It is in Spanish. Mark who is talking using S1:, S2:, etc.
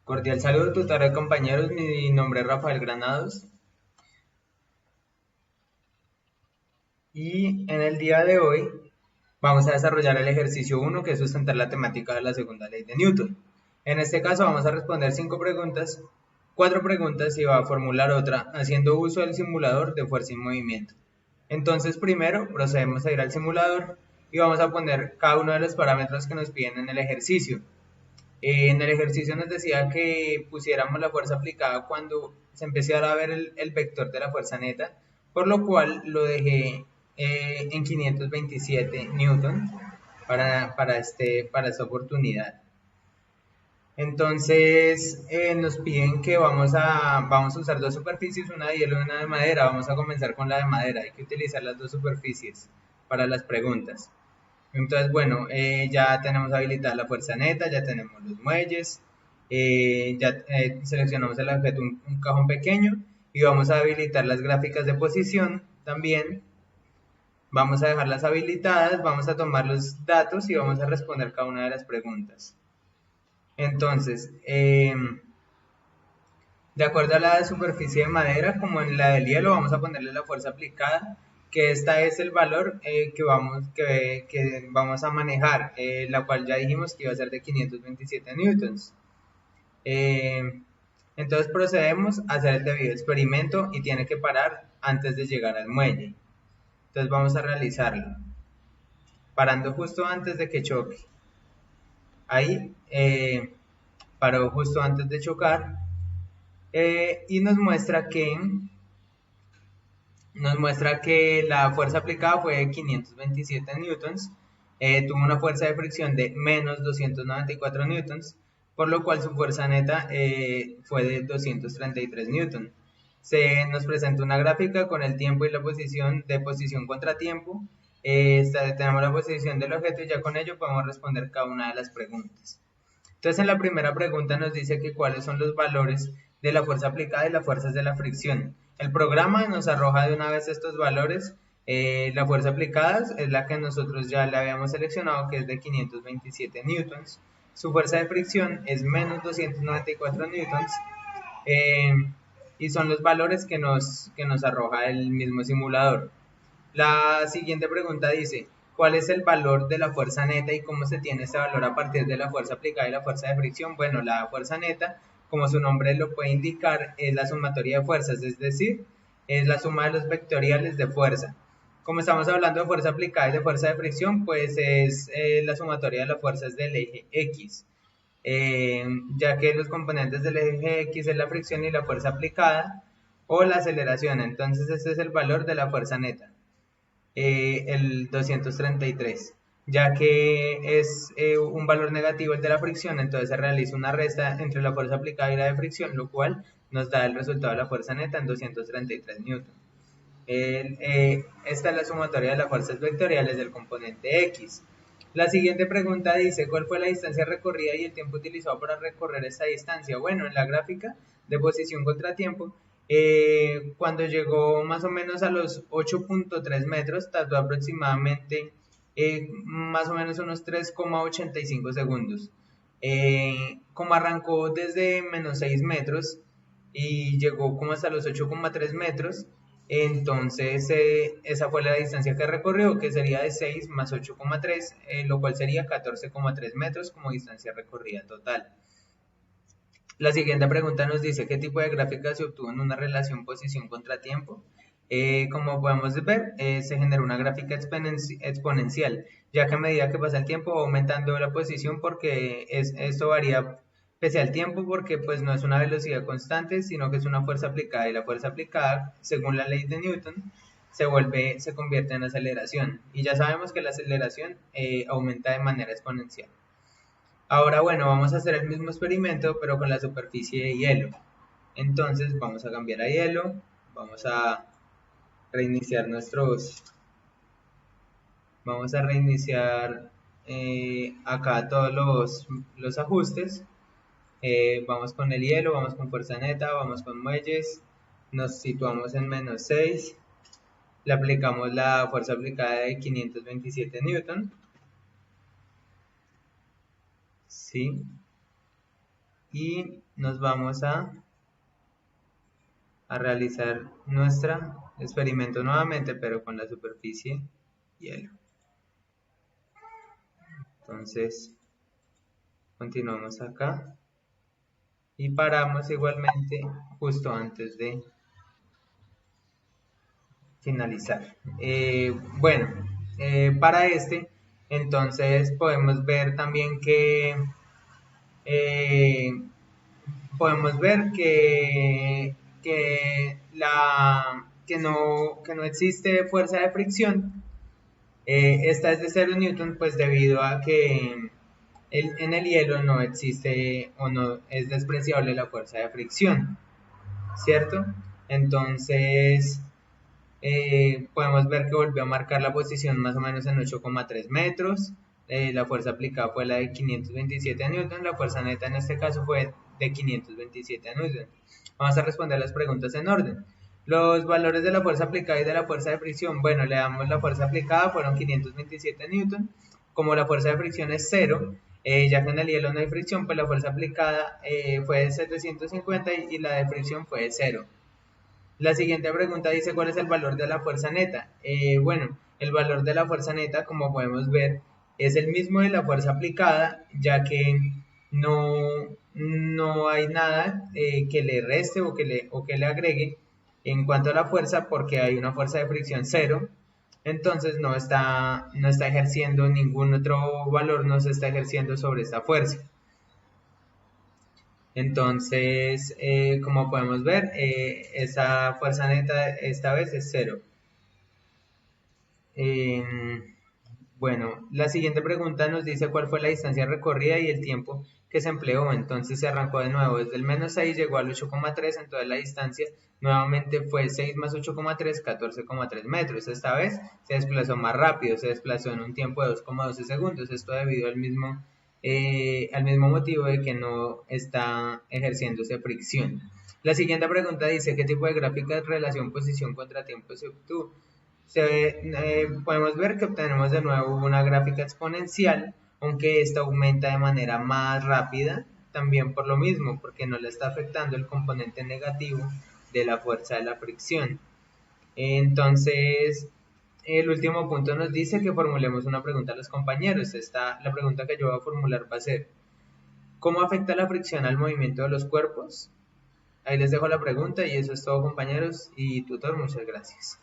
S1: Cordial saludo, tutor compañeros. Mi nombre es Rafael Granados y en el día de hoy vamos a desarrollar el ejercicio 1, que es sustentar la temática de la segunda ley de Newton. En este caso vamos a responder 4 preguntas y va a formular otra haciendo uso del simulador de fuerza y movimiento. Entonces primero procedemos a ir al simulador y vamos a poner cada uno de los parámetros que nos piden en el ejercicio. En el ejercicio nos decía que pusiéramos la fuerza aplicada cuando se empezara a ver el vector de la fuerza neta, por lo cual lo dejé en 527 newton para esta oportunidad. Entonces nos piden que vamos a usar dos superficies, una de hielo y una de madera. Vamos a comenzar con la de madera. Hay que utilizar las dos superficies para las preguntas. Entonces, bueno, ya tenemos habilitada la fuerza neta, ya tenemos los muelles, ya seleccionamos el objeto, un cajón pequeño, y vamos a habilitar las gráficas de posición también. Vamos a dejarlas habilitadas, vamos a tomar los datos y vamos a responder cada una de las preguntas. Entonces, de acuerdo a la superficie de madera, como en la del hielo, vamos a ponerle la fuerza aplicada, que esta es el valor que vamos a manejar, la cual ya dijimos que iba a ser de 527 newtons. Entonces procedemos a hacer el debido experimento y tiene que parar antes de llegar al muelle. Entonces vamos a realizarlo, parando justo antes de que choque. Ahí paró justo antes de chocar y nos muestra que la fuerza aplicada fue de 527 newtons, tuvo una fuerza de fricción de menos 294 newtons, por lo cual su fuerza neta fue de 233 newtons. Se nos presenta una gráfica con el tiempo y la posición contra tiempo. Tenemos la posición del objeto y ya con ello podemos responder cada una de las preguntas. Entonces en la primera pregunta nos dice que cuáles son los valores de la fuerza aplicada y las fuerzas de la fricción. El programa nos arroja de una vez estos valores. La fuerza aplicada es la que nosotros ya le habíamos seleccionado, que es de 527 newtons. Su fuerza de fricción es menos 294 newtons. Y son los valores que nos arroja el mismo simulador. La siguiente pregunta dice, ¿cuál es el valor de la fuerza neta y cómo se tiene este valor a partir de la fuerza aplicada y la fuerza de fricción? Bueno, la fuerza neta, como su nombre lo puede indicar, es la sumatoria de fuerzas, es decir, es la suma de los vectoriales de fuerza. Como estamos hablando de fuerza aplicada y de fuerza de fricción, pues es la sumatoria de las fuerzas del eje X, ya que los componentes del eje X es la fricción y la fuerza aplicada o la aceleración. Entonces este es el valor de la fuerza neta. El 233, ya que es un valor negativo el de la fricción, entonces se realiza una resta entre la fuerza aplicada y la de fricción, lo cual nos da el resultado de la fuerza neta en 233 newton. Esta es la sumatoria de las fuerzas vectoriales del componente X. La siguiente pregunta dice, ¿cuál fue la distancia recorrida y el tiempo utilizado para recorrer esta distancia? Bueno, en la gráfica de posición contra tiempo, cuando llegó más o menos a los 8.3 metros, tardó aproximadamente más o menos unos 3,85 segundos. Como arrancó desde menos 6 metros y llegó como hasta los 8,3 metros, entonces esa fue la distancia que recorrió, que sería de 6 más 8,3, lo cual sería 14,3 metros como distancia recorrida total. La siguiente pregunta nos dice qué tipo de gráfica se obtuvo en una relación posición contra tiempo. Como podemos ver, se genera una gráfica exponencial, ya que a medida que pasa el tiempo va aumentando la posición porque esto varía pese al tiempo, porque pues no es una velocidad constante, sino que es una fuerza aplicada, y la fuerza aplicada, según la ley de Newton, se convierte en aceleración, y ya sabemos que la aceleración aumenta de manera exponencial. Ahora, bueno, vamos a hacer el mismo experimento, pero con la superficie de hielo. Entonces, vamos a cambiar a hielo, vamos a reiniciar acá todos los ajustes. Vamos con el hielo, vamos con fuerza neta, vamos con muelles, nos situamos en menos 6, le aplicamos la fuerza aplicada de 527 newton, ¿sí? y nos vamos a realizar nuestro experimento nuevamente, pero con la superficie hielo. Entonces, continuamos acá y paramos igualmente justo antes de finalizar. Bueno, para entonces podemos ver también eh, que no existe fuerza de fricción. Esta es de 0 newton, pues debido a que en el hielo no existe o no es despreciable la fuerza de fricción, ¿cierto? Entonces, podemos ver que volvió a marcar la posición más o menos en 8,3 metros. La fuerza aplicada fue la de 527 newton, la fuerza neta en este caso fue de 527 newton. Vamos a responder las preguntas en orden. Los valores de la fuerza aplicada y de la fuerza de fricción, bueno, le damos la fuerza aplicada, fueron 527 newton. Como la fuerza de fricción es 0, ya que en el hielo no hay fricción, pues la fuerza aplicada fue de 750 y la de fricción fue de 0. La siguiente pregunta dice, ¿cuál es el valor de la fuerza neta? Bueno, el valor de la fuerza neta, como podemos ver, es el mismo de la fuerza aplicada, ya que no hay nada que le reste o que le agregue en cuanto a la fuerza, porque hay una fuerza de fricción 0, entonces no está ejerciendo ningún otro valor, no se está ejerciendo sobre esta fuerza. Entonces, como podemos ver, esa fuerza neta esta vez es 0. Bueno, la siguiente pregunta nos dice cuál fue la distancia recorrida y el tiempo que se empleó. Entonces se arrancó de nuevo desde el menos 6, llegó al 8,3, entonces la distancia nuevamente fue 6 más 8,3, 14,3 metros. Esta vez se desplazó más rápido, se desplazó en un tiempo de 2,12 segundos. Esto debido al mismo motivo de que no está ejerciéndose fricción. La siguiente pregunta dice, ¿qué tipo de gráfica de relación posición contra tiempo se obtuvo? Podemos ver que obtenemos de nuevo una gráfica exponencial, aunque esta aumenta de manera más rápida, también por lo mismo, porque no le está afectando el componente negativo de la fuerza de la fricción. Entonces, el último punto nos dice que formulemos una pregunta a los compañeros. La pregunta que yo voy a formular va a ser, ¿cómo afecta la fricción al movimiento de los cuerpos? Ahí les dejo la pregunta y eso es todo, compañeros y tutor, muchas gracias.